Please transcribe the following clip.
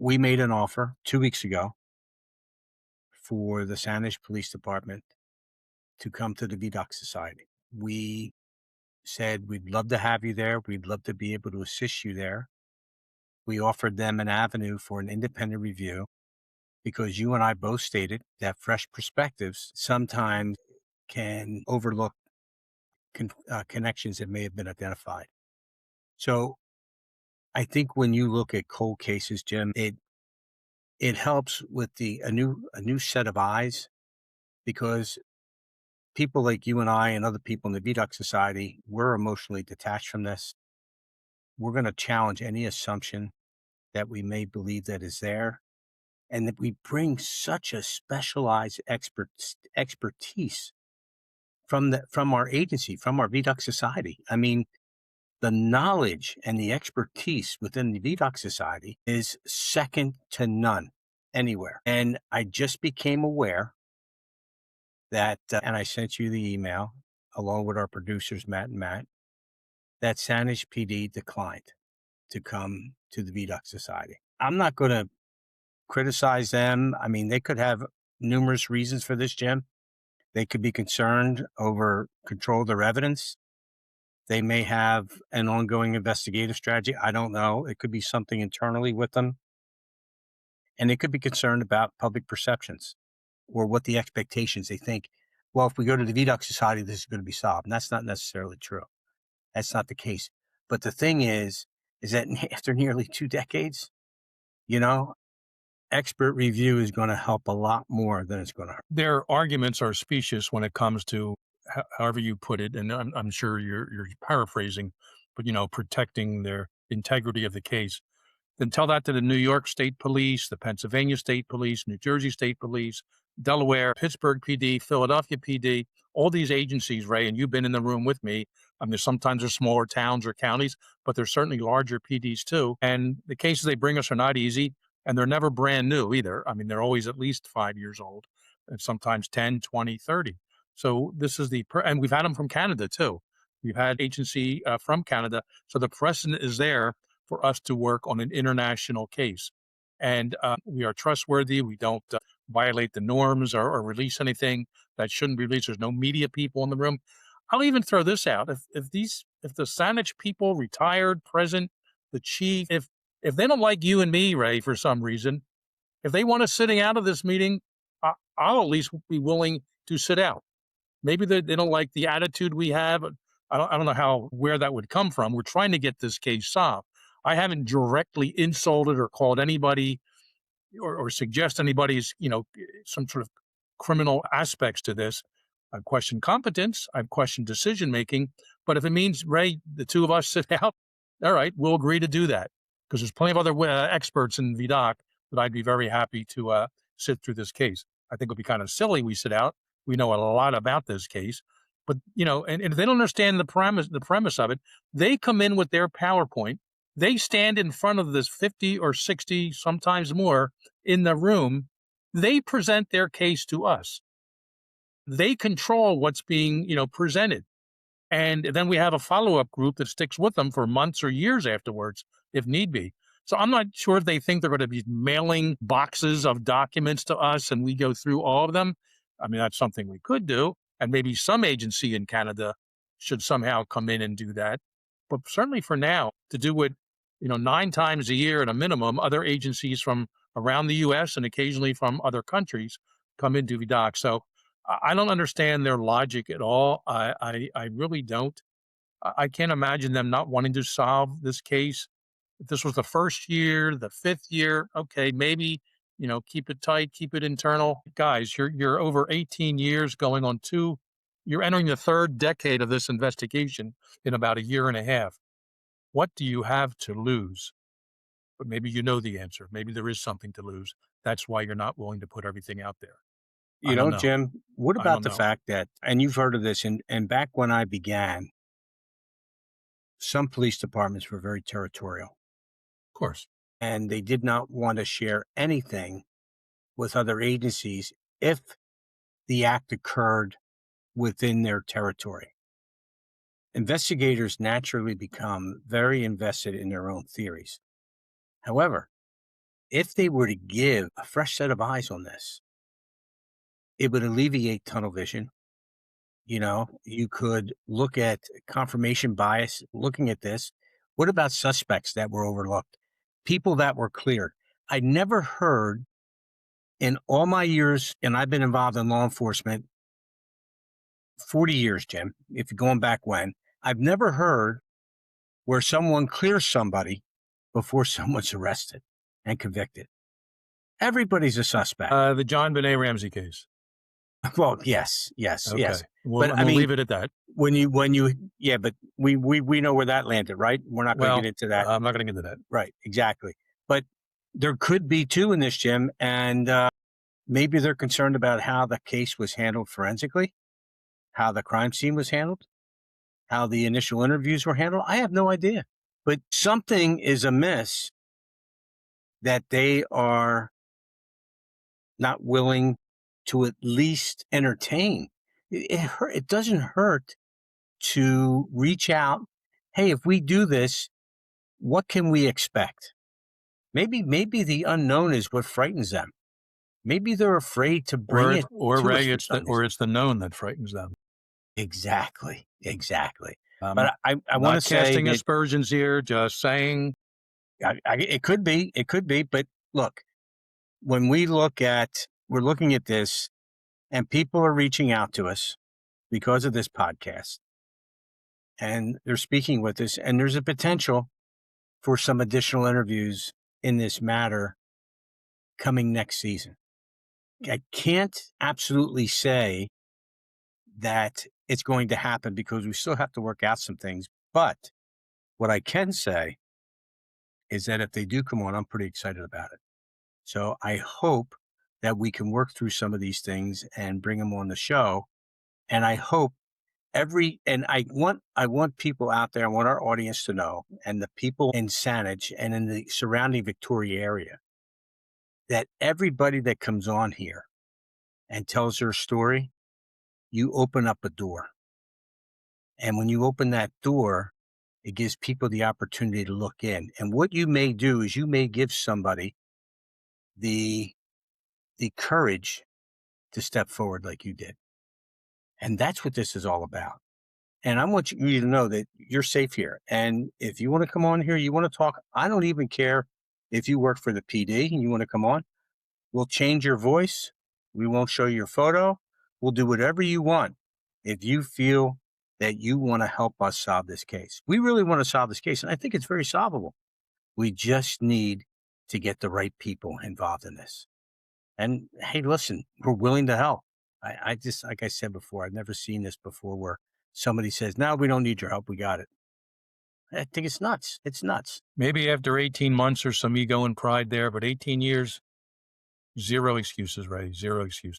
We made an offer 2 weeks ago for the Saanich Police Department to come to the VDOC Society. We said we'd love to have you there. We'd love to be able to assist you there. We offered them an avenue for an independent review because you and I both stated that fresh perspectives sometimes can overlook connections that may have been identified. So I think when you look at cold cases, Jim, it helps with a new set of eyes, because people like you and I and other people in the VDOC Society, we're emotionally detached from this. We're going to challenge any assumption that we may believe that is there, and that we bring such a specialized expertise from our agency, from our VDOC Society. I mean, the knowledge and the expertise within the VDOC Society is second to none anywhere. And I just became aware that, and I sent you the email along with our producers, Matt and Matt, that Saanich PD declined to come to the VDOC Society. I'm not going to criticize them. I mean, they could have numerous reasons for this, Jim. They could be concerned over control of their evidence. They may have an ongoing investigative strategy. I don't know. It could be something internally with them. And they could be concerned about public perceptions or what the expectations they think. Well, if we go to the VDOC Society, this is going to be solved. And that's not necessarily true. That's not the case. But the thing is that after nearly 2 decades, you know, expert review is going to help a lot more than it's going to hurt. Their arguments are specious when it comes to however you put it, and I'm sure you're paraphrasing, but protecting their integrity of the case. Then tell that to the New York State Police, the Pennsylvania State Police, New Jersey State Police, Delaware, Pittsburgh PD, Philadelphia PD, all these agencies, Ray, and you've been in the room with me. I mean, sometimes they're smaller towns or counties, but there's certainly larger PDs too. And the cases they bring us are not easy, and they're never brand new either. I mean, they're always at least 5 years old, and sometimes 10, 20, 30. So this is and we've had them from Canada too. We've had agency from Canada. So the precedent is there for us to work on an international case. And we are trustworthy. We don't violate the norms or release anything that shouldn't be released. There's no media people in the room. I'll even throw this out. If the Saanich people, retired, present, the chief, if they don't like you and me, Ray, for some reason, if they want us sitting out of this meeting, I'll at least be willing to sit out. Maybe they don't like the attitude we have. I don't know where that would come from. We're trying to get this case solved. I haven't directly insulted or called anybody or suggest anybody's, some sort of criminal aspects to this. I've questioned competence. I've questioned decision making. But if it means, Ray, the two of us sit out, all right, we'll agree to do that, because there's plenty of other experts in VDOC that I'd be very happy to sit through this case. I think it would be kind of silly we sit out. We know a lot about this case. But, and if they don't understand the premise of it, they come in with their PowerPoint. They stand in front of this 50 or 60, sometimes more, in the room. They present their case to us. They control what's being, presented. And then we have a follow-up group that sticks with them for months or years afterwards, if need be. So I'm not sure if they think they're going to be mailing boxes of documents to us and we go through all of them. I mean, that's something we could do. And maybe some agency in Canada should somehow come in and do that. But certainly for now, to do it 9 times a year at a minimum, other agencies from around the U.S. and occasionally from other countries come into VDOC. So I don't understand their logic at all. I really don't. I can't imagine them not wanting to solve this case. If this was the first year, the 5th year, okay, maybe, keep it tight, keep it internal. Guys, you're over 18 years going on 2. You're entering the 3rd decade of this investigation in about a year and a half. What do you have to lose? But maybe you know the answer. Maybe there is something to lose. That's why you're not willing to put everything out there. I don't know. Jim, what I about don't the know. fact that, and you've heard of this, and back when I began, some police departments were very territorial, Of course. and they did not want to share anything with other agencies if the act occurred within their territory. Investigators naturally become very invested in their own theories. However, if they were to give a fresh set of eyes on this, it would alleviate tunnel vision. You know, you could look at confirmation bias looking at this. What about suspects that were overlooked? People that were cleared. I never heard in all my years, and I've been involved in law enforcement 40 years, Jim, if you're going back when, I've never heard where someone clears somebody before someone's arrested and convicted. Everybody's a suspect. The John Benet Ramsey case. Well, yes, yes, Okay. yes. We'll But and I we'll mean, leave it at that. yeah, but we know where that landed, right? We're not going to Well, get into that. I'm not gonna get into that. Right, exactly. But there could be two in this, Jim, and maybe they're concerned about how the case was handled forensically, how the crime scene was handled, how the initial interviews were handled. I have no idea. But something is amiss that they are not willing to at least entertain. It doesn't hurt to reach out. Hey, if we do this, what can we expect? Maybe the unknown is what frightens them. Maybe they're afraid to bring it Or to us Ray, for some reason. it's the known that frightens them. Exactly, exactly. Um, But I want to Not say casting that aspersions here, just saying. it could be. But look, when we're looking at this, and people are reaching out to us because of this podcast, and they're speaking with us, and there's a potential for some additional interviews in this matter coming next season. I can't absolutely say that it's going to happen because we still have to work out some things. But what I can say is that if they do come on, I'm pretty excited about it. So I hope that we can work through some of these things and bring them on the show. And I hope I want people out there, I want our audience to know, and the people in Saanich and in the surrounding Victoria area, that everybody that comes on here and tells their story, you open up a door. And when you open that door, it gives people the opportunity to look in. And what you may do is you may give somebody the courage to step forward like you did. And that's what this is all about. And I want you to know that you're safe here. And if you want to come on here, you want to talk, I don't even care if you work for the PD and you want to come on. We'll change your voice. We won't show your photo. We'll do whatever you want if you feel that you want to help us solve this case. We really want to solve this case, and I think it's very solvable. We just need to get the right people involved in this. And hey, listen, we're willing to help. I just, like I said before, I've never seen this before where somebody says, no, we don't need your help. We got it. I think it's nuts. It's nuts. Maybe after 18 months or some ego and pride there, but 18 years, zero excuses, Ray. Zero excuses.